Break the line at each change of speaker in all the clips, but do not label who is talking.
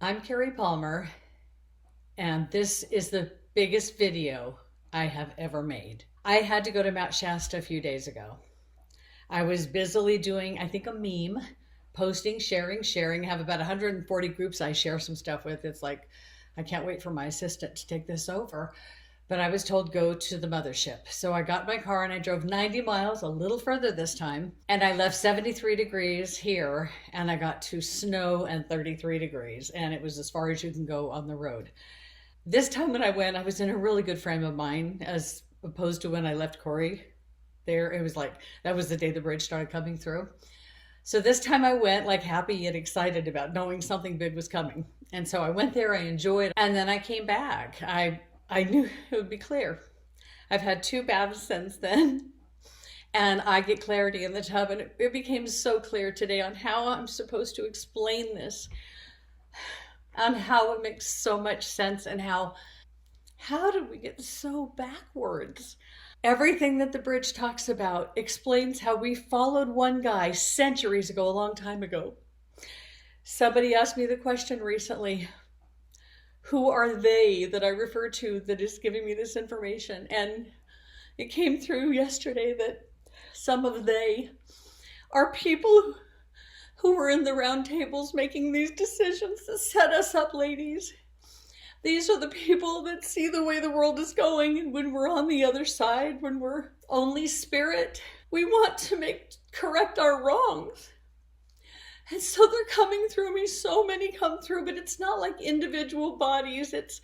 I'm Carrie Palmer, and this is the biggest video I have ever made. I had to go to Mount Shasta a few days ago. I was busily doing, I think, a meme, posting, sharing. I have about 140 groups I share some stuff with. It's like, I can't wait for my assistant to take this over. But I was told go to the mothership. So I got in my car and I drove 90 miles, a little further this time. And I left 73 degrees here and I got to snow and 33 degrees. And it was as far as you can go on the road. This time when I went, I was in a really good frame of mind as opposed to when I left Corey there. It was like, that was the day the bridge started coming through. So this time I went like happy yet excited about knowing something big was coming. And so I went there, I enjoyed, and then I came back. I knew it would be clear. I've had two baths since then, and I get clarity in the tub, and it became so clear today on how I'm supposed to explain this, on how it makes so much sense, and how did we get so backwards? Everything that the bridge talks about explains how we followed one guy centuries ago, a long time ago. Somebody asked me the question recently, who are they that I refer to that is giving me this information? And it came through yesterday that some of they are people who were in the round tables making these decisions that set us up, ladies. These are the people that see the way the world is going, and when we're on the other side, when we're only spirit, we want to correct our wrongs. And so they're coming through me. So many come through, but it's not like individual bodies. It's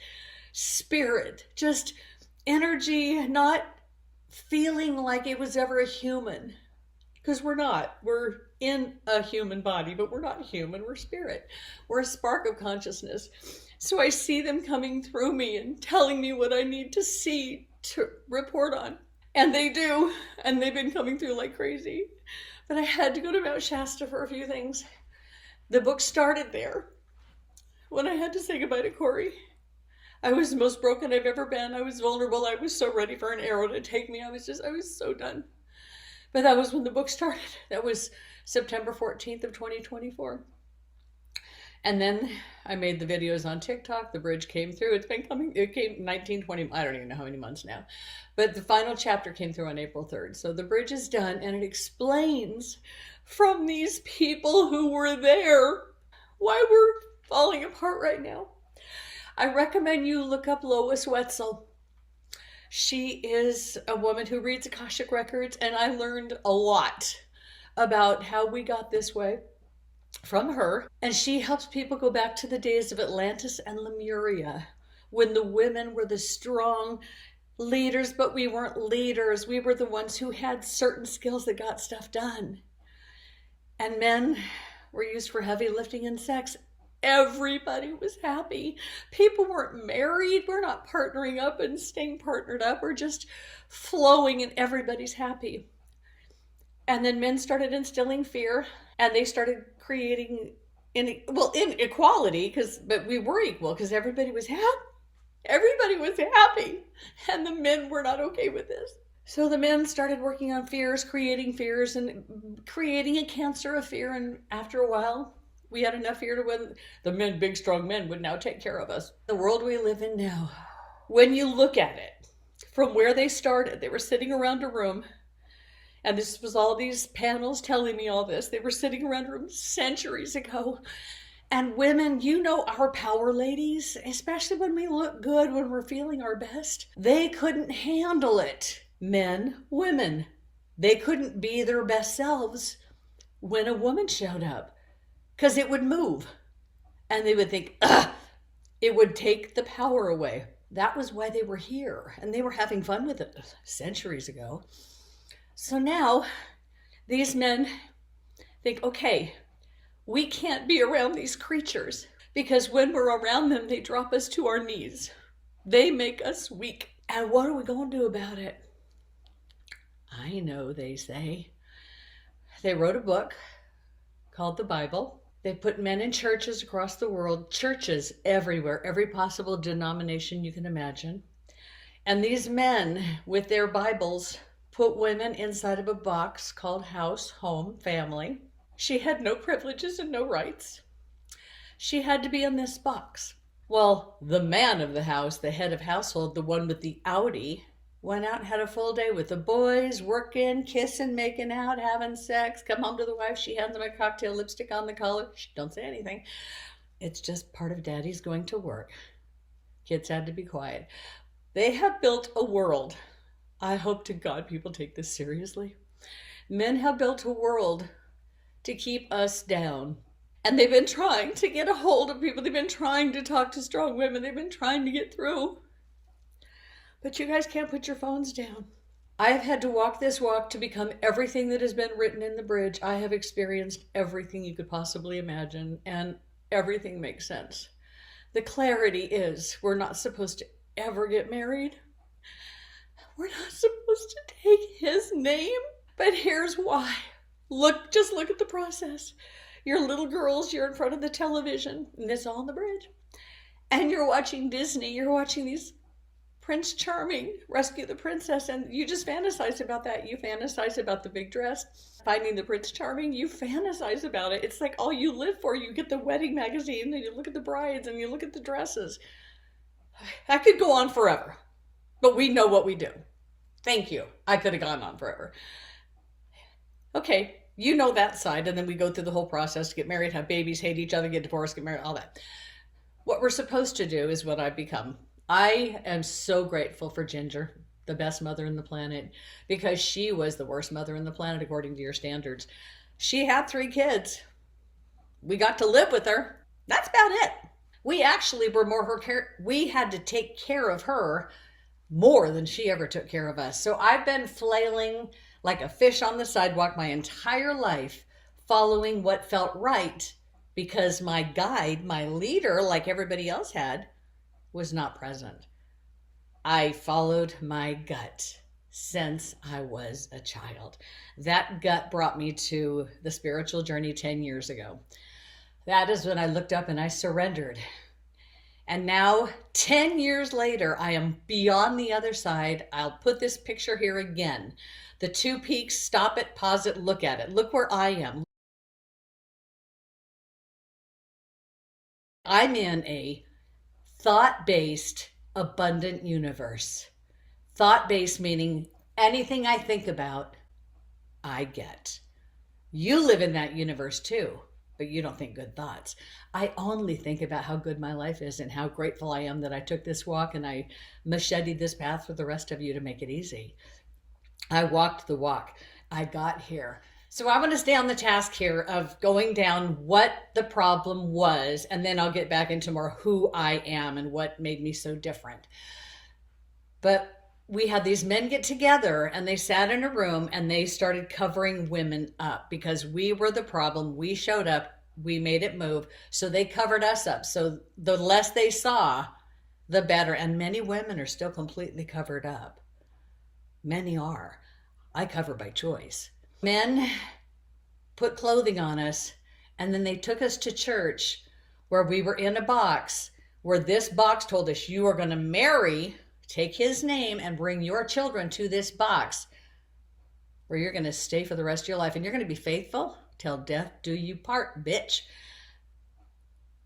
spirit, just energy, not feeling like it was ever a human. Because we're not. We're in a human body, but we're not human. We're spirit. We're a spark of consciousness. So I see them coming through me and telling me what I need to see to report on. And they do. And they've been coming through like crazy. But I had to go to Mount Shasta for a few things. The book started there. When I had to say goodbye to Corey, I was the most broken I've ever been. I was vulnerable. I was so ready for an arrow to take me. I was so done. But that was when the book started. That was September 14th of 2024. And then I made the videos on TikTok. The bridge came through. It came 19, 20, I don't even know how many months now. But the final chapter came through on April 3rd. So the bridge is done, and it explains from these people who were there why we're falling apart right now. I recommend you look up Lois Wetzel. She is a woman who reads Akashic Records, and I learned a lot about how we got this way from her. And she helps people go back to the days of Atlantis and Lemuria, when the women were the strong leaders, but we weren't leaders. We were the ones who had certain skills that got stuff done. And men were used for heavy lifting and sex. Everybody was happy. People weren't married. We're not partnering up and staying partnered up. We're just flowing and everybody's happy. And then men started instilling fear, and they started creating inequality, but we were equal because everybody was happy. Everybody was happy, and the men were not okay with this. So the men started working on fears, and creating a cancer of fear. And after a while, we had enough fear to when the men, big strong men, would now take care of us. The world we live in now, when you look at it from where they started, they were sitting around a room. And this was all these panels telling me all this. They were sitting around a room centuries ago. And women, you know our power, ladies, especially when we look good, when we're feeling our best. They couldn't handle it. Men, women. They couldn't be their best selves when a woman showed up, because it would move. And they would think, it would take the power away. That was why they were here. And they were having fun with it centuries ago. So now these men think, okay, we can't be around these creatures, because when we're around them, they drop us to our knees. They make us weak. And what are we going to do about it? I know, they say. They wrote a book called the Bible. They put men in churches across the world, churches everywhere, every possible denomination you can imagine. And these men with their Bibles put women inside of a box called house, home, family. She had no privileges and no rights. she had to be in this box. Well, the man of the house, the head of household, the one with the Audi, went out and had a full day with the boys, working, kissing, making out, having sex. Come home to the wife, she hands him a cocktail, lipstick on the collar. She don't say anything. It's just part of daddy's going to work. Kids had to be quiet. They have built a world. I hope to God people take this seriously. Men have built a world to keep us down. And they've been trying to get a hold of people. They've been trying to talk to strong women. They've been trying to get through. But you guys can't put your phones down. I have had to walk this walk to become everything that has been written in the bridge. I have experienced everything you could possibly imagine, and everything makes sense. The clarity is we're not supposed to ever get married. We're not supposed to take his name. But here's why. Just look at the process. You're little girls, you're in front of the television, and it's all on the bridge. And you're watching Disney, you're watching these Prince Charming rescue the princess, and you just fantasize about that. You fantasize about the big dress, finding the Prince Charming, you fantasize about it. It's like all you live for. You get the wedding magazine, and you look at the brides, and you look at the dresses. I could go on forever, but we know what we do. Thank you. I could have gone on forever. Okay, you know that side, and then we go through the whole process to get married, have babies, hate each other, get divorced, get married, all that. What we're supposed to do is what I've become. I am so grateful for Ginger, the best mother in the planet, because she was the worst mother in the planet according to your standards. She had 3 kids. We got to live with her. That's about it. We actually were more her care. We had to take care of her more than she ever took care of us. So I've been flailing like a fish on the sidewalk my entire life, following what felt right, because my guide, my leader, like everybody else had, was not present. I followed my gut since I was a child. That gut brought me to the spiritual journey 10 years ago. That is when I looked up and I surrendered. And now, 10 years later, I am beyond the other side. I'll put this picture here again. The 2 peaks, stop it, pause it, look at it. Look where I am. I'm in a thought-based, abundant universe. Thought-based meaning anything I think about, I get. You live in that universe too, but you don't think good thoughts. I only think about how good my life is and how grateful I am that I took this walk and I macheted this path for the rest of you to make it easy. I walked the walk. I got here. So I want to stay on the task here of going down what the problem was, and then I'll get back into more who I am and what made me so different. But we had these men get together and they sat in a room and they started covering women up because we were the problem. We showed up, we made it move. So they covered us up. So the less they saw, the better. And many women are still completely covered up. Many are. I cover by choice. Men put clothing on us, and then they took us to church where we were in a box, where this box told us you are going to marry, take his name, and bring your children to this box where you're going to stay for the rest of your life, and you're going to be faithful till death do you part, bitch.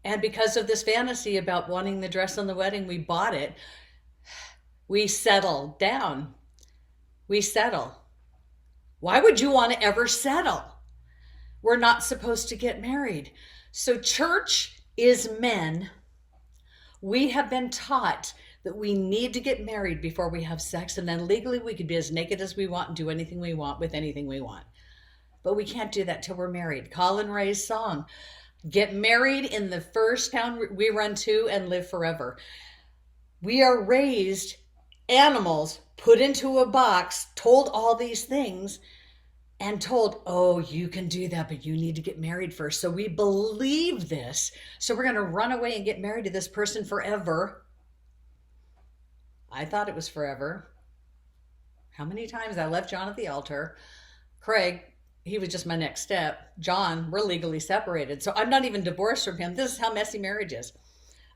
And because of this fantasy about wanting the dress on the wedding, we bought it. We settled down. We settle. Why would you want to ever settle? We're not supposed to get married. So church is men. We have been taught that we need to get married before we have sex, and then legally we could be as naked as we want and do anything we want with anything we want. But we can't do that till we're married. Colin Ray's song, get married in the first town we run to and live forever. We are raised animals, put into a box, told all these things, and told, oh, you can do that, but you need to get married first. So we believe this. So we're going to run away and get married to this person forever. I thought it was forever. How many times I left John at the altar. Craig, he was just my next step. John, we're legally separated. So I'm not even divorced from him. This is how messy marriage is.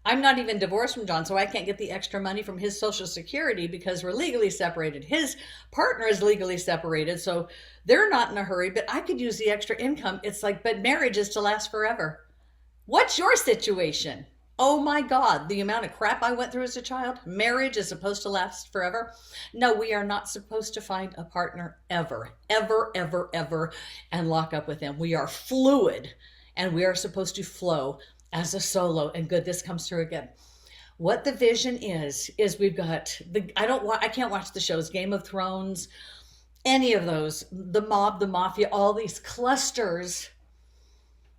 I'm not even divorced from John, so I can't get the extra money from his Social Security because we're legally separated. His partner is legally separated, so they're not in a hurry, but I could use the extra income. It's like, but marriage is to last forever. What's your situation? Oh my God, the amount of crap I went through as a child. Marriage is supposed to last forever. No, we are not supposed to find a partner ever, ever, ever, ever, and lock up with them. We are fluid and we are supposed to flow as a solo. And good, this comes through again. What the vision is we've got I can't watch the shows, Game of Thrones, any of those, the mob, the mafia, all these clusters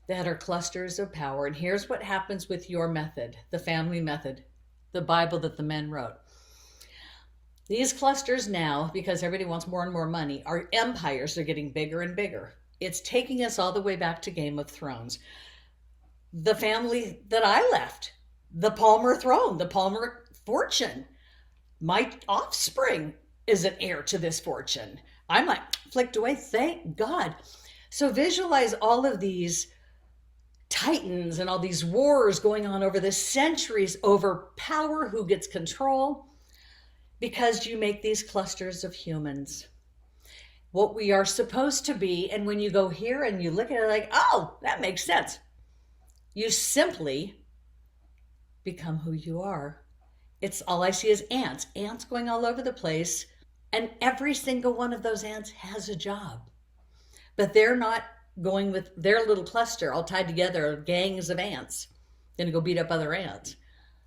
that are clusters of power. And here's what happens with your method, the family method, the Bible that the men wrote. These clusters now, because everybody wants more and more money, our empires are getting bigger and bigger. It's taking us all the way back to Game of Thrones. The family that I left, the Palmer throne, the Palmer fortune, my offspring is an heir to this fortune. I'm like flicked away, thank God. So visualize all of these titans and all these wars going on over the centuries over power, who gets control, because you make these clusters of humans. What we are supposed to be, and when you go here and you look at it like, oh, that makes sense. You simply become who you are. It's all I see is ants going all over the place. And every single one of those ants has a job, but they're not going with their little cluster all tied together, gangs of ants, going to go beat up other ants.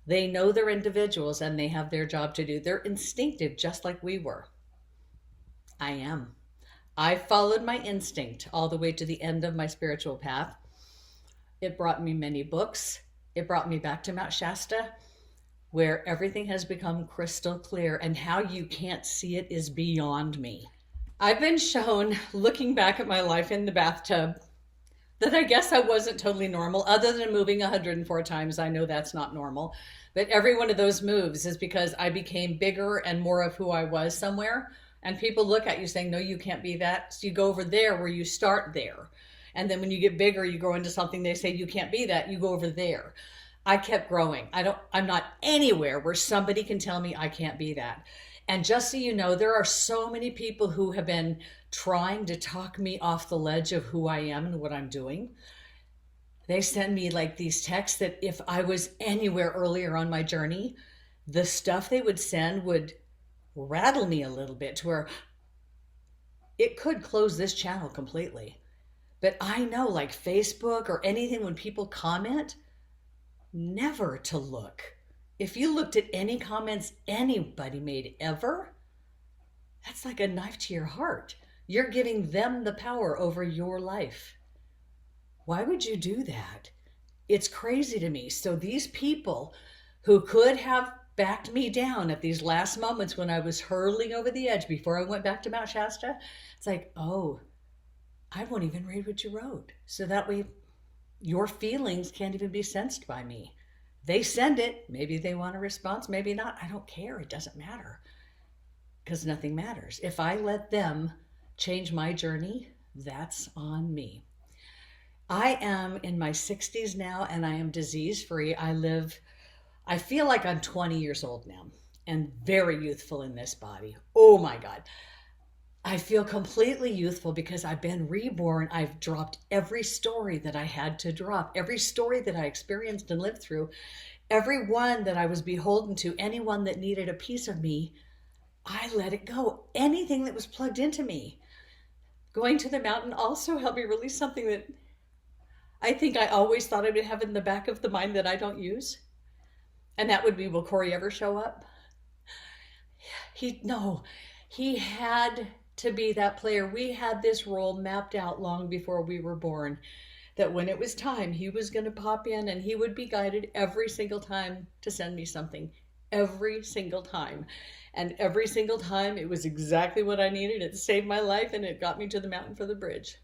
They know they're individuals and they have their job to do. They're instinctive, just like we were. I am. I followed my instinct all the way to the end of my spiritual path. It brought me many books. It brought me back to Mount Shasta, where everything has become crystal clear, and how you can't see it is beyond me. I've been shown, looking back at my life in the bathtub, that I guess I wasn't totally normal, other than moving 104 times. I know that's not normal. But every one of those moves is because I became bigger and more of who I was somewhere. And people look at you saying, no, you can't be that. So you go over there where you start there. And then when you get bigger, you grow into something, they say, you can't be that. You go over there. I kept growing. I'm not anywhere where somebody can tell me I can't be that. And just so you know, there are so many people who have been trying to talk me off the ledge of who I am and what I'm doing. They send me like these texts that if I was anywhere earlier on my journey, the stuff they would send would rattle me a little bit to where it could close this channel completely. But I know, like Facebook or anything, when people comment, never to look. If you looked at any comments anybody made ever, that's like a knife to your heart. You're giving them the power over your life. Why would you do that? It's crazy to me. So these people who could have backed me down at these last moments when I was hurtling over the edge before I went back to Mount Shasta, it's like, oh, I won't even read what you wrote. So that way your feelings can't even be sensed by me. They send it. Maybe they want a response, maybe not. I don't care. It doesn't matter, because nothing matters. If I let them change my journey, that's on me. I am in my 60s now and I am disease free. I feel like I'm 20 years old now and very youthful in this body. Oh my God. I feel completely youthful because I've been reborn. I've dropped every story that I had to drop, every story that I experienced and lived through, every one that I was beholden to, anyone that needed a piece of me, I let it go. Anything that was plugged into me. Going to the mountain also helped me release something that I think I always thought I would have in the back of the mind that I don't use. And that would be, will Corey ever show up? He had to be that player. We had this role mapped out long before we were born, that when it was time, he was going to pop in and he would be guided every single time to send me something. Every single time. And every single time it was exactly what I needed. It saved my life and it got me to the mountain for the bridge.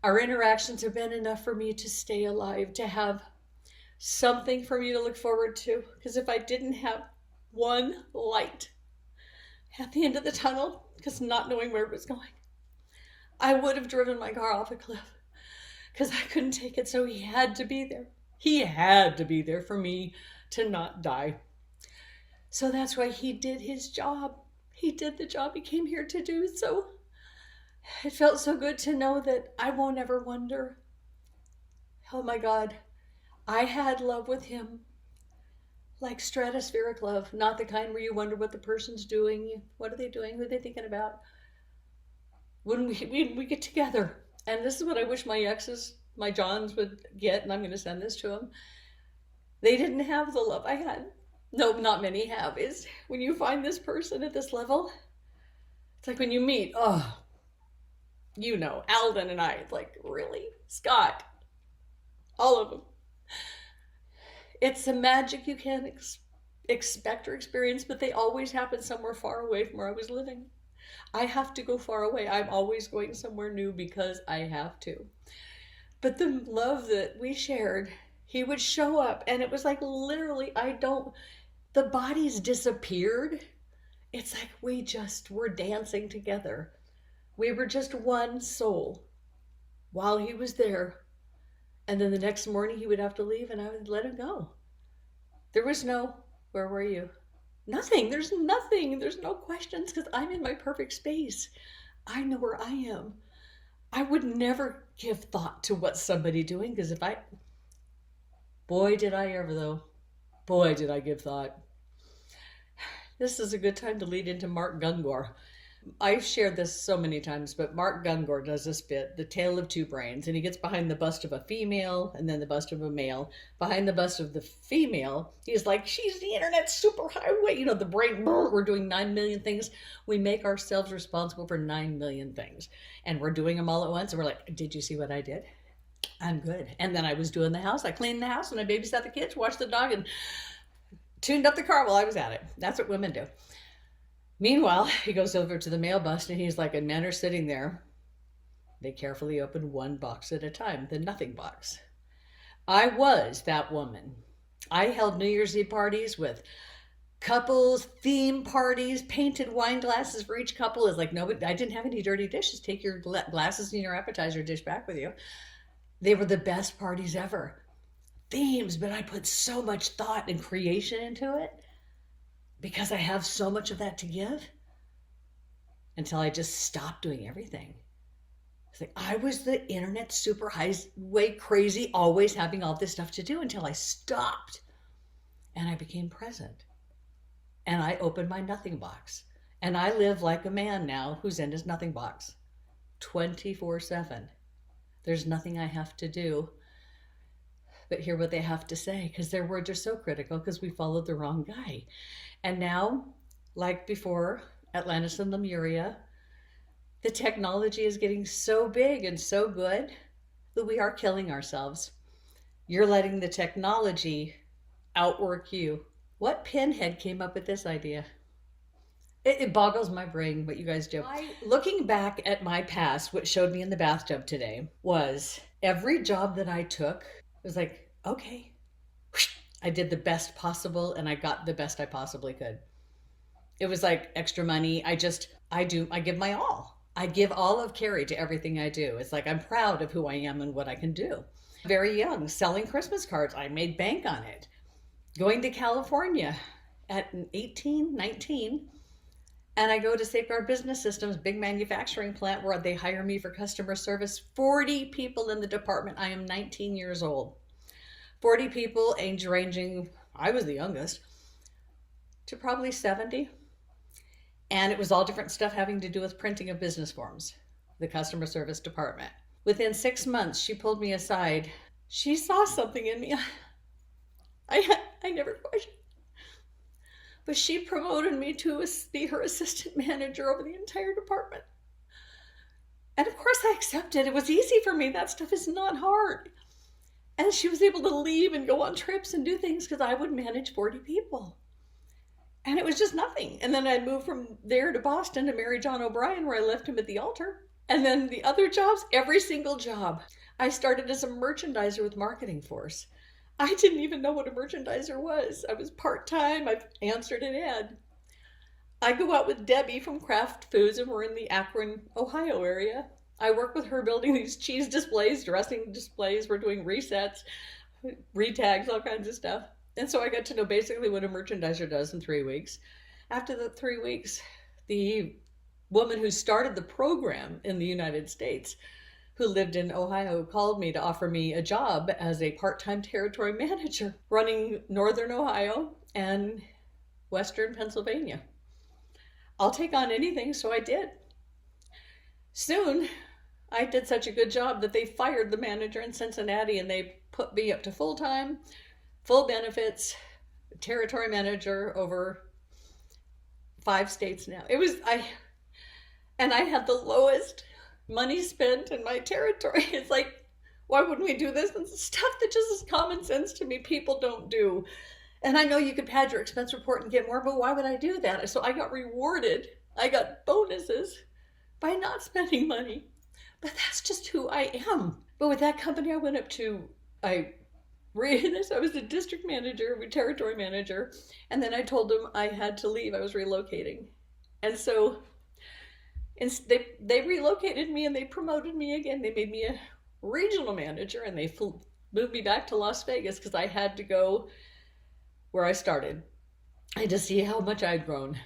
Our interactions have been enough for me to stay alive, to have something for me to look forward to. Because if I didn't have one light at the end of the tunnel, because not knowing where it was going, I would have driven my car off a cliff, because I couldn't take it. So he had to be there. He had to be there for me to not die. So that's why he did his job. He did the job he came here to do. So it felt so good to know that I won't ever wonder, oh my God, I had love with him, like stratospheric love, not the kind where you wonder what the person's doing, what are they doing, who are they thinking about. When we get together, and this is what I wish my exes, my Johns would get, and I'm going to send this to them. They didn't have the love I had. No, not many have. Is when you find this person at this level, it's like when you meet, oh, you know, Alden and I, like, really? Scott, all of them. It's a magic you can't expect or experience, but they always happen somewhere far away from where I was living. I have to go far away. I'm always going somewhere new because I have to. But the love that we shared, he would show up and it was like literally, the bodies disappeared. It's like we just were dancing together. We were just one soul while he was there. And then the next morning he would have to leave and I would let him go. There was no, where were you? Nothing. There's nothing. There's no questions because I'm in my perfect space. I know where I am. I would never give thought to what somebody doing because boy, did I ever though. Boy, did I give thought. This is a good time to lead into Mark Gungor. I've shared this so many times, but Mark Gungor does this bit, The Tale of Two Brains, and he gets behind the bust of a female and then the bust of a male. Behind the bust of the female, he's like, she's the internet superhighway. You know, the brain, we're doing 9 million things. We make ourselves responsible for 9 million things. And we're doing them all at once. And we're like, did you see what I did? I'm good. And then I was doing the house. I cleaned the house and I babysat the kids, watched the dog, and tuned up the car while I was at it. That's what women do. Meanwhile, he goes over to the male bust and he's like, and men are sitting there. They carefully open one box at a time, the nothing box. I was that woman. I held New Year's Eve parties with couples, theme parties, painted wine glasses for each couple. It's like, no, I didn't have any dirty dishes. Take your glasses and your appetizer dish back with you. They were the best parties ever. Themes, but I put so much thought and creation into it. Because I have so much of that to give until I just stopped doing everything. It's like I was the internet super highway crazy, always having all this stuff to do until I stopped and I became present. And I opened my nothing box. And I live like a man now who's in his nothing box 24/7. There's nothing I have to do but hear what they have to say because their words are so critical because we followed the wrong guy. And now, like before, Atlantis and Lemuria, the technology is getting so big and so good that we are killing ourselves. You're letting the technology outwork you. What pinhead came up with this idea? It boggles my brain what you guys do. Looking back at my past, what showed me in the bathtub today was every job that I took, it was like, okay, I did the best possible and I got the best I possibly could. It was like extra money. I give my all. I give all of Carrie to everything I do. It's like I'm proud of who I am and what I can do. Very young, selling Christmas cards. I made bank on it. Going to California at 18, 19, and I go to Safeguard Business Systems, big manufacturing plant where they hire me for customer service. 40 people in the department. I am 19 years old. 40 people, age ranging, I was the youngest, to probably 70. And it was all different stuff having to do with printing of business forms, the customer service department. Within 6 months, she pulled me aside. She saw something in me. I never questioned. But she promoted me to be her assistant manager over the entire department. And of course I accepted. It was easy for me. That stuff is not hard. And she was able to leave and go on trips and do things because I would manage 40 people. And it was just nothing. And then I moved from there to Boston to marry John O'Brien where I left him at the altar. And then the other jobs, every single job. I started as a merchandiser with Marketing Force. I didn't even know what a merchandiser was. I was part-time. I answered an ad. I go out with Debbie from Kraft Foods and we're in the Akron, Ohio area. I work with her building these cheese displays, dressing displays. We're doing resets, retags, all kinds of stuff. And so I got to know basically what a merchandiser does in 3 weeks. After the 3 weeks, the woman who started the program in the United States, who lived in Ohio called me to offer me a job as a part-time territory manager running Northern Ohio and Western Pennsylvania. I'll take on anything, so I did. Soon, I did such a good job that they fired the manager in Cincinnati and they put me up to full-time, full benefits, territory manager over 5 states now. And I had the lowest money spent in my territory. It's like, why wouldn't we do this? And stuff that just is common sense to me, people don't do. And I know you could pad your expense report and get more, but why would I do that? So I got rewarded. I got bonuses by not spending money. But that's just who I am. But with that company, I went up to, I was a district manager, territory manager, and then I told them I had to leave. I was relocating. And so they relocated me and they promoted me again. They made me a regional manager and they moved me back to Las Vegas because I had to go where I started. I had to see how much I'd grown.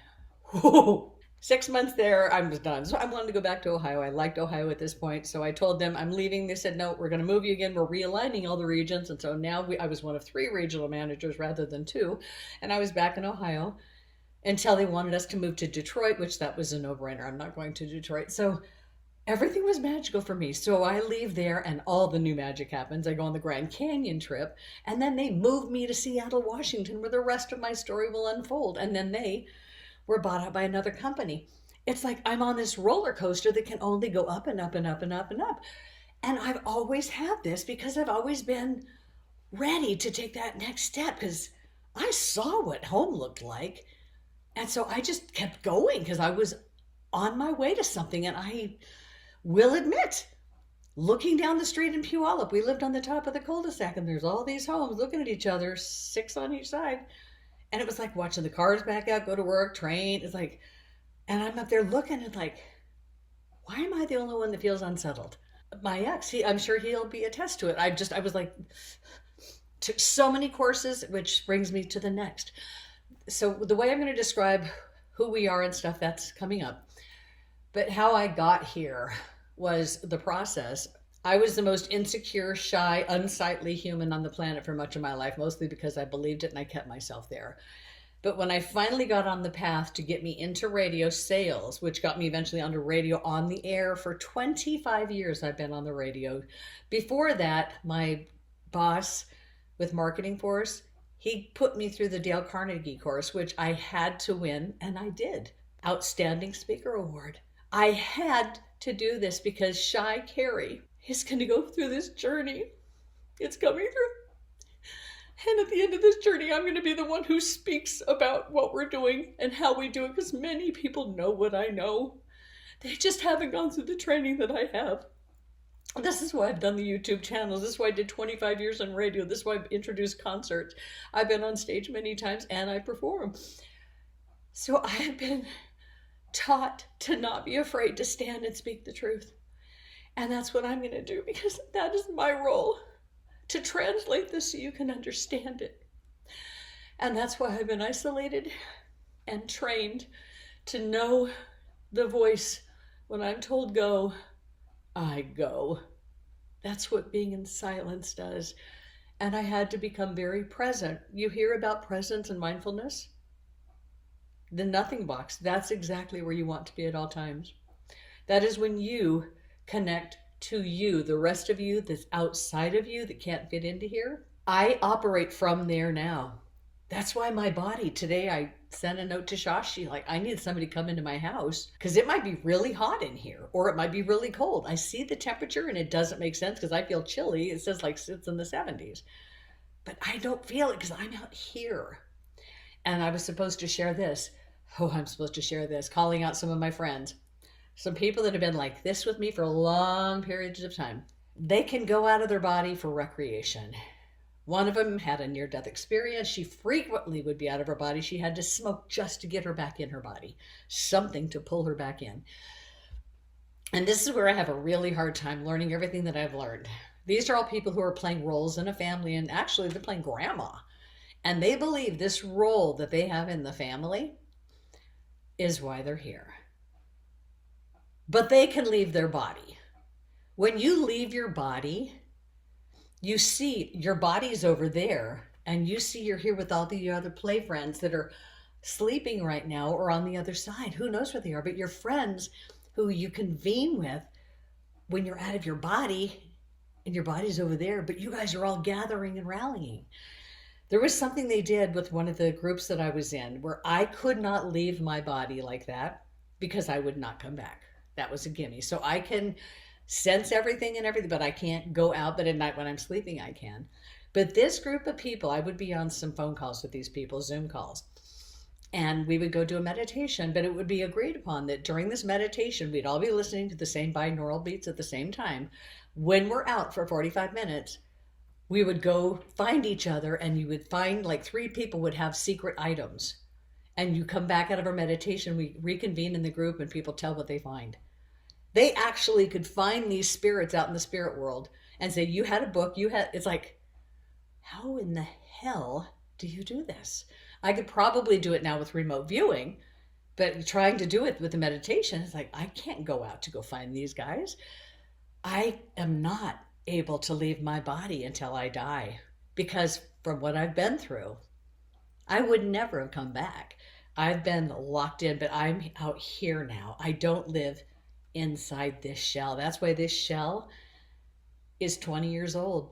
Whoa. 6 months there, I was done. So I wanted to go back to Ohio. I liked Ohio at this point. So I told them I'm leaving. They said, no, we're going to move you again. We're realigning all the regions. And so now I was one of 3 regional managers rather than 2. And I was back in Ohio until they wanted us to move to Detroit, which that was a no-brainer. I'm not going to Detroit. So everything was magical for me. So I leave there and all the new magic happens. I go on the Grand Canyon trip and then they move me to Seattle, Washington, where the rest of my story will unfold. And then they were bought out by another company. It's like I'm on this roller coaster that can only go up and up and up and up and up. And I've always had this because I've always been ready to take that next step because I saw what home looked like. And so I just kept going because I was on my way to something. And I will admit, looking down the street in Puyallup, we lived on the top of the cul-de-sac and there's all these homes looking at each other, 6 on each side. And it was like watching the cars back out, go to work, train. It's like, and I'm up there looking and like, why am I the only one that feels unsettled? My ex, I'm sure he'll be attest to it. I was like, took so many courses, which brings me to the next. So the way I'm going to describe who we are and stuff, that's coming up. But how I got here was the process. I was the most insecure, shy, unsightly human on the planet for much of my life, mostly because I believed it and I kept myself there. But when I finally got on the path to get me into radio sales, which got me eventually onto radio on the air for 25 years, I've been on the radio. Before that, my boss with Marketing Force, he put me through the Dale Carnegie course, which I had to win, and I did. Outstanding Speaker Award. I had to do this because Shy Carrie is going to go through this journey. It's coming through. And at the end of this journey, I'm going to be the one who speaks about what we're doing and how we do it because many people know what I know. They just haven't gone through the training that I have. This is why I've done the YouTube channels. This is why I did 25 years on radio. This is why I've introduced concerts. I've been on stage many times and I perform. So I have been taught to not be afraid to stand and speak the truth. And that's what I'm going to do because that is my role, to translate this so you can understand it. And that's why I've been isolated and trained to know the voice. When I'm told go, I go. That's what being in silence does. And I had to become very present. You hear about presence and mindfulness? The nothing box, that's exactly where you want to be at all times. That is when you connect to you, the rest of you that's outside of you that can't fit into here. I operate from there now. That's why my body, today I sent a note to Shashi, like I need somebody to come into my house because it might be really hot in here or it might be really cold. I see the temperature and it doesn't make sense because I feel chilly. It says like it's in the 70s, but I don't feel it because I'm out here. And I was supposed to share this. I'm supposed to share this, calling out some of my friends. Some people that have been like this with me for long periods of time. They can go out of their body for recreation. One of them had a near-death experience. She frequently would be out of her body. She had to smoke just to get her back in her body. Something to pull her back in. And this is where I have a really hard time learning everything that I've learned. These are all people who are playing roles in a family, and actually they're playing grandma. And they believe this role that they have in the family is why they're here. But they can leave their body. When you leave your body, you see your body's over there, and you see you're here with all the other play friends that are sleeping right now or on the other side. Who knows where they are? But your friends who you convene with when you're out of your body, and your body's over there, but you guys are all gathering and rallying. There was something they did with one of the groups that I was in where I could not leave my body like that because I would not come back. That was a gimme. So I can sense everything and everything, but I can't go out. But at night when I'm sleeping, I can. But this group of people, I would be on some phone calls with these people, Zoom calls, and we would go do a meditation, but it would be agreed upon that during this meditation, we'd all be listening to the same binaural beats at the same time. When we're out for 45 minutes, we would go find each other, and you would find like 3 people would have secret items. And you come back out of our meditation, we reconvene in the group, and people tell what they find. They actually could find these spirits out in the spirit world and say, you had a book, it's like, how in the hell do you do this? I could probably do it now with remote viewing, but trying to do it with the meditation, it's like, I can't go out to go find these guys. I am not able to leave my body until I die, because from what I've been through, I would never have come back. I've been locked in, but I'm out here now. I don't live inside this shell. That's why this shell is 20 years old.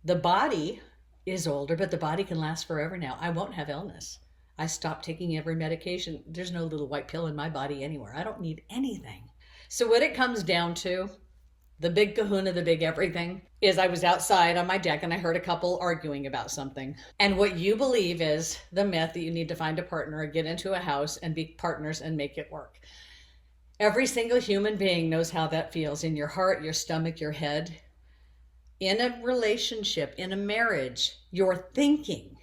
The body is older, but the body can last forever now. I won't have illness. I stopped taking every medication. There's no little white pill in my body anywhere. I don't need anything. So what it comes down to, the big kahuna, the big everything, is I was outside on my deck and I heard a couple arguing about something. And what you believe is the myth that you need to find a partner or get into a house and be partners and make it work. Every single human being knows how that feels in your heart, your stomach, your head. In a relationship, in a marriage, you're thinking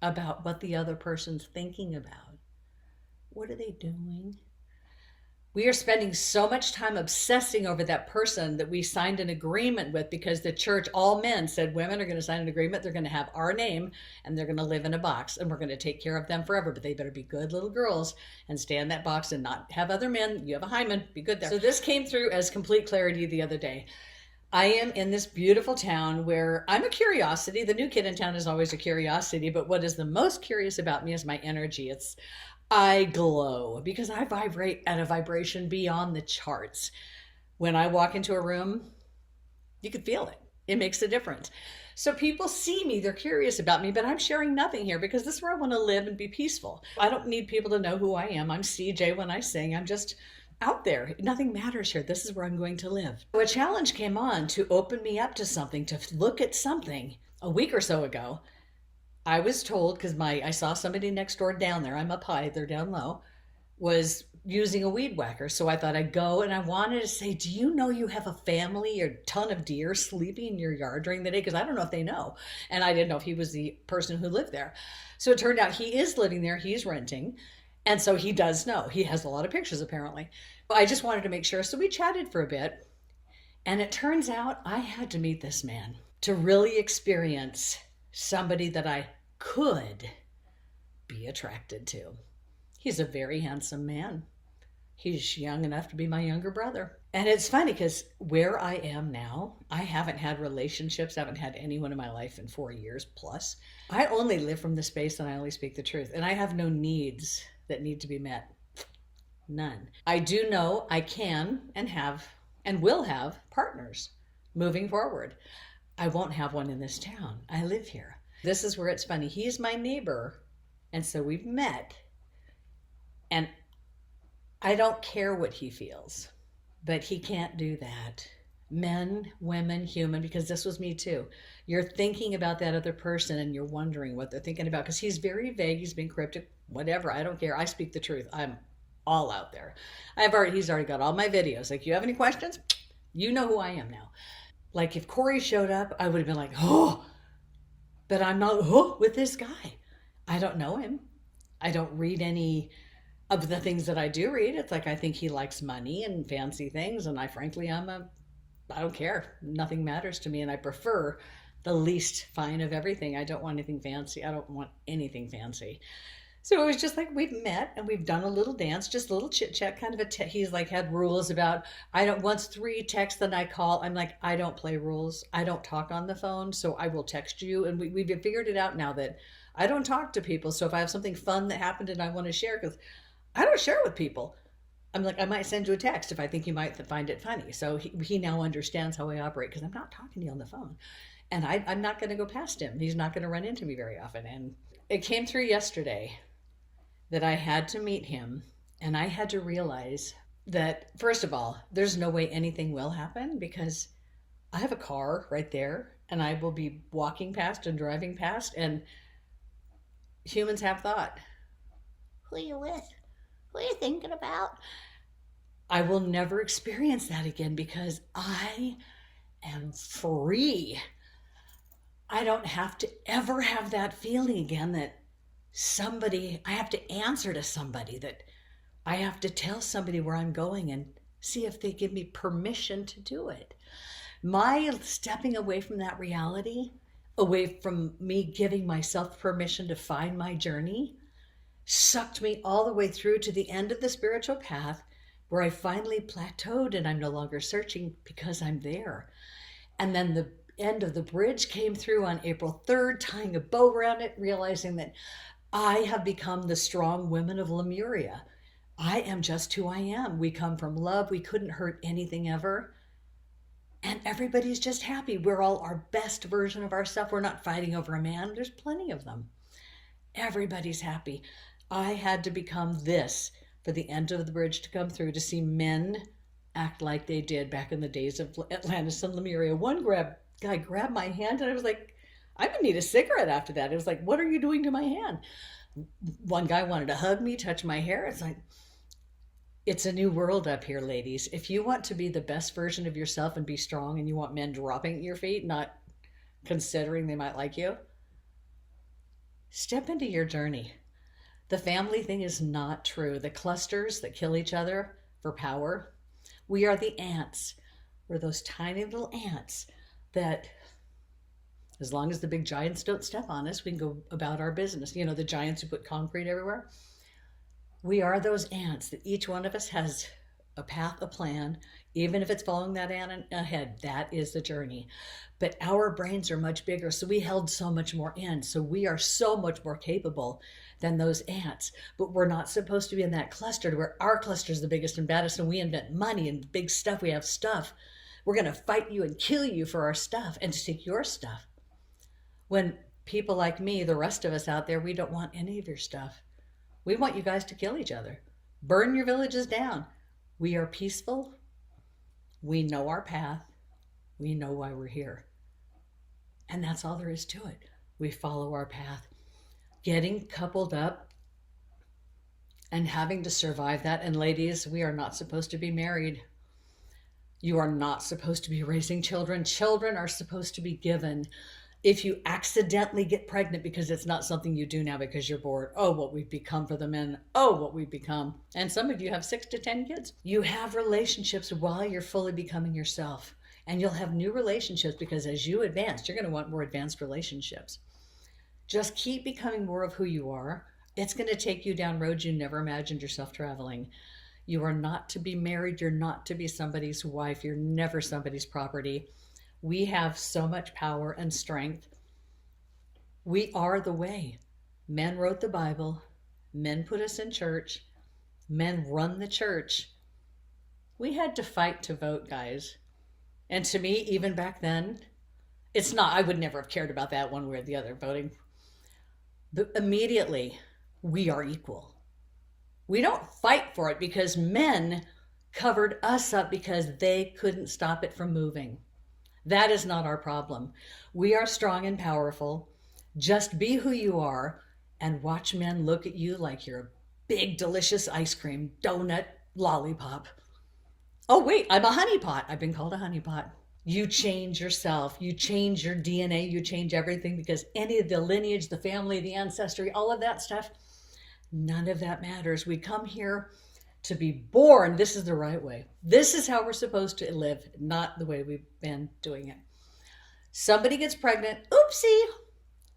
about what the other person's thinking about. What are they doing? We are spending so much time obsessing over that person that we signed an agreement with, because the church, all men said women are going to sign an agreement. They're going to have our name and they're going to live in a box and we're going to take care of them forever. But they better be good little girls and stay in that box and not have other men. You have a hymen, be good there. So this came through as complete clarity the other day. I am in this beautiful town where I'm a curiosity. The new kid in town is always a curiosity. But what is the most curious about me is my energy. I glow because I vibrate at a vibration beyond the charts. When I walk into a room, you can feel it. It makes a difference. So people see me, they're curious about me, but I'm sharing nothing here because this is where I want to live and be peaceful. I don't need people to know who I am. I'm CJ when I sing. I'm just out there. Nothing matters here. This is where I'm going to live. So a challenge came on to open me up to something, to look at something. A week or so ago, I was told, because I saw somebody next door down there, I'm up high, they're down low, was using a weed whacker. So I thought I'd go, and I wanted to say, do you know you have a family or a ton of deer sleeping in your yard during the day? Because I don't know if they know. And I didn't know if he was the person who lived there. So it turned out he is living there, he's renting. And so he does know. He has a lot of pictures apparently. I just wanted to make sure. So we chatted for a bit. And it turns out I had to meet this man to really experience somebody that I could be attracted to. He's a very handsome man. He's young enough to be my younger brother. And it's funny because where I am now, I haven't had relationships. I haven't had anyone in my life in 4 years plus. I only live from the space and I only speak the truth. And I have no needs that need to be met. None. I do know I can and have and will have partners moving forward. I won't have one in this town. I live here. This is where it's funny. He's my neighbor, and so we've met, and I don't care what he feels, but he can't do that. Men, women, human, because this was me too. You're thinking about that other person, and you're wondering what they're thinking about, because he's very vague, he's been cryptic, whatever, I don't care. I speak the truth. I'm all out there. He's already got all my videos. Like, you have any questions? You know who I am now. Like, if Corey showed up, I would have been like, oh, but I'm not with this guy. I don't know him. I don't read any of the things that I do read. It's like, I think he likes money and fancy things. And I don't care. Nothing matters to me. And I prefer the least fine of everything. I don't want anything fancy. I don't want anything fancy. So it was just like we've met and we've done a little dance, just a little chit chat, kind of he's like had rules about, I don't, once 3 texts, then I call. I'm like, I don't play rules. I don't talk on the phone. So I will text you. And we've figured it out now that I don't talk to people. So if I have something fun that happened and I want to share, because I don't share with people. I'm like, I might send you a text if I think you might find it funny. So he now understands how I operate because I'm not talking to you on the phone. And I'm not going to go past him. He's not going to run into me very often. And it came through yesterday that I had to meet him, and I had to realize that, first of all, there's no way anything will happen because I have a car right there and I will be walking past and driving past, and humans have thought, who are you with? Who are you thinking about? I will never experience that again because I am free. I don't have to ever have that feeling again that I have to answer to somebody, that I have to tell somebody where I'm going and see if they give me permission to do it. My stepping away from that reality, away from me giving myself permission to find my journey, sucked me all the way through to the end of the spiritual path where I finally plateaued and I'm no longer searching because I'm there. And then the end of the bridge came through on April 3rd, tying a bow around it, realizing that I have become the strong women of Lemuria. I am just who I am. We come from love. We couldn't hurt anything ever. And everybody's just happy. We're all our best version of ourselves. We're not fighting over a man. There's plenty of them. Everybody's happy. I had to become this for the end of the bridge to come through, to see men act like they did back in the days of Atlantis and Lemuria. One guy grabbed my hand and I was like, I would need a cigarette after that. It was like, what are you doing to my hand? One guy wanted to hug me, touch my hair. It's like, it's a new world up here, ladies. If you want to be the best version of yourself and be strong, and you want men dropping at your feet, not considering they might like you, step into your journey. The family thing is not true. The clusters that kill each other for power, we are the ants. We're those tiny little ants that, as long as the big giants don't step on us, we can go about our business. You know, the giants who put concrete everywhere. We are those ants that each one of us has a path, a plan, even if it's following that ant ahead. That is the journey. But our brains are much bigger, so we held so much more in. So we are so much more capable than those ants. But we're not supposed to be in that cluster where our cluster is the biggest and baddest, and we invent money and big stuff. We have stuff. We're going to fight you and kill you for our stuff and to take your stuff. When people like me, the rest of us out there, we don't want any of your stuff. We want you guys to kill each other. Burn your villages down. We are peaceful. We know our path. We know why we're here. And that's all there is to it. We follow our path. Getting coupled up and having to survive that. And ladies, we are not supposed to be married. You are not supposed to be raising children. Children are supposed to be given. If you accidentally get pregnant because it's not something you do now because you're bored, oh, what we've become for the men. Oh, what we've become. And some of you have 6 to 10 kids. You have relationships while you're fully becoming yourself. And you'll have new relationships because as you advance, you're going to want more advanced relationships. Just keep becoming more of who you are. It's going to take you down roads you never imagined yourself traveling. You are not to be married. You're not to be somebody's wife. You're never somebody's property. We have so much power and strength. We are the way. Men wrote the Bible. Men put us in church. Men run the church. We had to fight to vote, guys. And to me, even back then, it's not, I would never have cared about that one way or the other, voting. But immediately, we are equal. We don't fight for it because men covered us up because they couldn't stop it from moving. That is not our problem. We are strong and powerful. Just be who you are and watch men look at you like you're a big, delicious ice cream, donut, lollipop. Oh, wait, I'm a honeypot. I've been called a honeypot. You change yourself. You change your DNA. You change everything because any of the lineage, the family, the ancestry, all of that stuff, none of that matters. We come here to be born. This is the right way. This is how we're supposed to live, not the way we've been doing it. Somebody gets pregnant. Oopsie.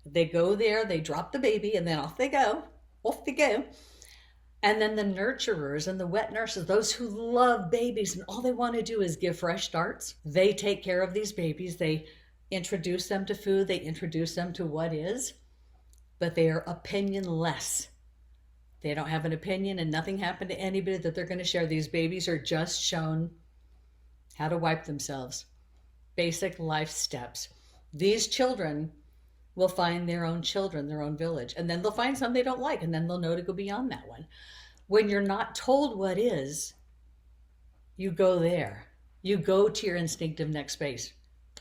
They go there, they drop the baby, and then off they go. off they go. And then the nurturers and the wet nurses, those who love babies and all they want to do is give fresh starts, they take care of these babies. They introduce them to food, they introduce them to what is, but they are opinionless. They don't have an opinion and nothing happened to anybody that they're going to share. These babies are just shown how to wipe themselves. Basic life steps. These children will find their own children, their own village, and then they'll find some they don't like, and then they'll know to go beyond that one. When you're not told what is, you go there. You go to your instinctive next space,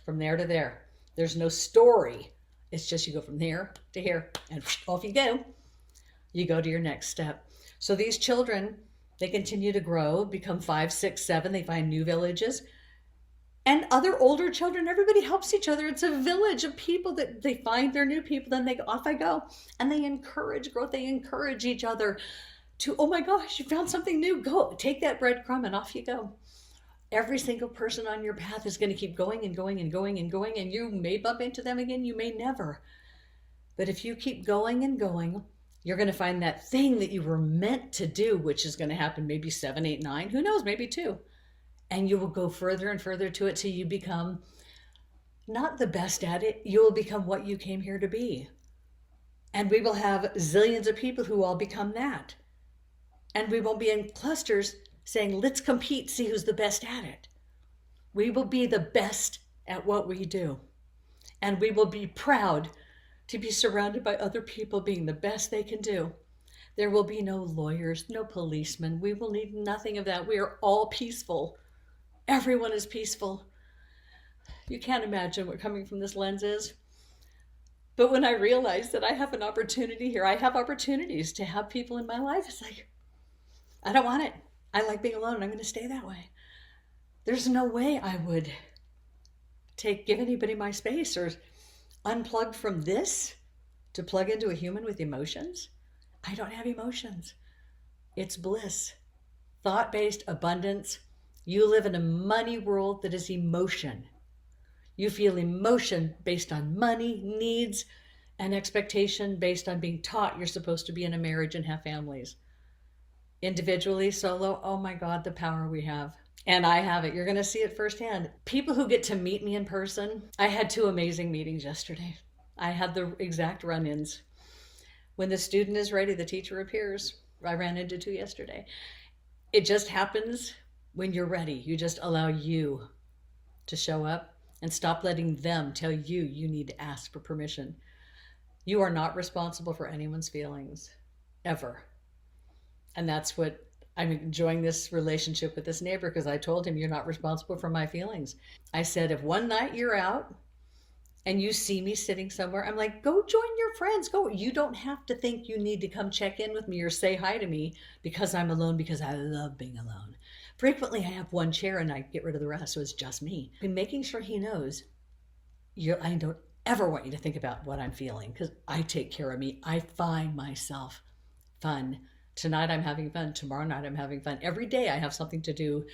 from there to there. There's no story. It's just you go from here to here, and off you go. You go to your next step. So these children, they continue to grow, become 5, 6, 7. They find new villages. And other older children, everybody helps each other. It's a village of people that they find their new people, then they off I go. And they encourage growth. They encourage each other to, oh my gosh, you found something new. Go, take that breadcrumb and off you go. Every single person on your path is going to keep going and going and going and going. And you may bump into them again. You may never. But if you keep going and going, you're going to find that thing that you were meant to do, which is going to happen maybe 7, 8, 9. Who knows, maybe 2. And you will go further and further to it till you become not the best at it. You will become what you came here to be. And we will have zillions of people who all become that. And we won't be in clusters saying, let's compete, see who's the best at it. We will be the best at what we do. And we will be proud to be surrounded by other people being the best they can do. There will be no lawyers, no policemen. We will need nothing of that. We are all peaceful. Everyone is peaceful. You can't imagine what coming from this lens is. But when I realized that I have an opportunity here, I have opportunities to have people in my life, it's like, I don't want it. I like being alone and I'm going to stay that way. There's no way I would give anybody my space or unplug from this to plug into a human with emotions. I don't have emotions. It's bliss. Thought-based abundance. You live in a money world that is emotion. You feel emotion based on money, needs, and expectation based on being taught you're supposed to be in a marriage and have families. Individually, solo, oh my God, the power we have. And I have it. You're going to see it firsthand. People who get to meet me in person. I had 2 amazing meetings yesterday. I had the exact run-ins. When the student is ready, the teacher appears. I ran into 2 yesterday. It just happens when you're ready. You just allow you to show up and stop letting them tell you you need to ask for permission. You are not responsible for anyone's feelings, ever. And that's what I'm enjoying this relationship with this neighbor, because I told him, you're not responsible for my feelings. I said, if one night you're out and you see me sitting somewhere, I'm like, go join your friends. Go. You don't have to think you need to come check in with me or say hi to me because I'm alone, because I love being alone. Frequently, I have 1 chair and I get rid of the rest, so it's just me. And making sure he knows, I don't ever want you to think about what I'm feeling, because I take care of me. I find myself fun. Tonight I'm having fun. Tomorrow night I'm having fun. Every day I have something to do.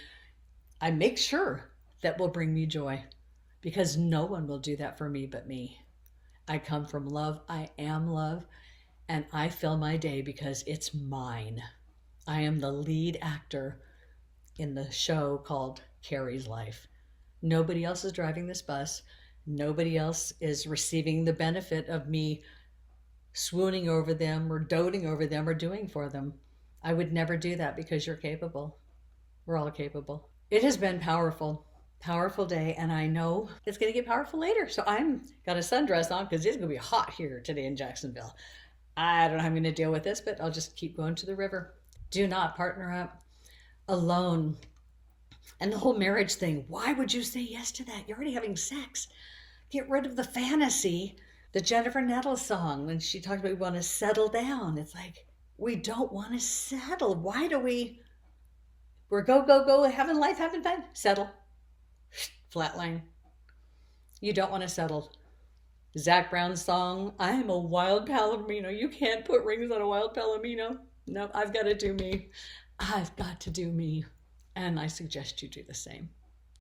I make sure that will bring me joy, because no one will do that for me but me. I come from love. I am love. And I fill my day because it's mine. I am the lead actor in the show called Carrie's Life. Nobody else is driving this bus. Nobody else is receiving the benefit of me swooning over them or doting over them or doing for them. I would never do that, because you're capable. We're all capable. It has been powerful day, and I know it's going to get powerful later. So I'm got a sundress on because it's going to be hot here today in Jacksonville. I don't know how I'm going to deal with this, but I'll just keep going to the river. Do not partner up alone. And the whole marriage thing, why would you say yes to that? You're already having sex. Get rid of the fantasy. The Jennifer Nettles song, when she talked about we want to settle down. It's like, we don't want to settle. Why do we're go, having life, having fun. Settle. Flatline. You don't want to settle. Zach Brown's song, I am a wild palomino. You can't put rings on a wild palomino. No, I've got to do me. I've got to do me. And I suggest you do the same.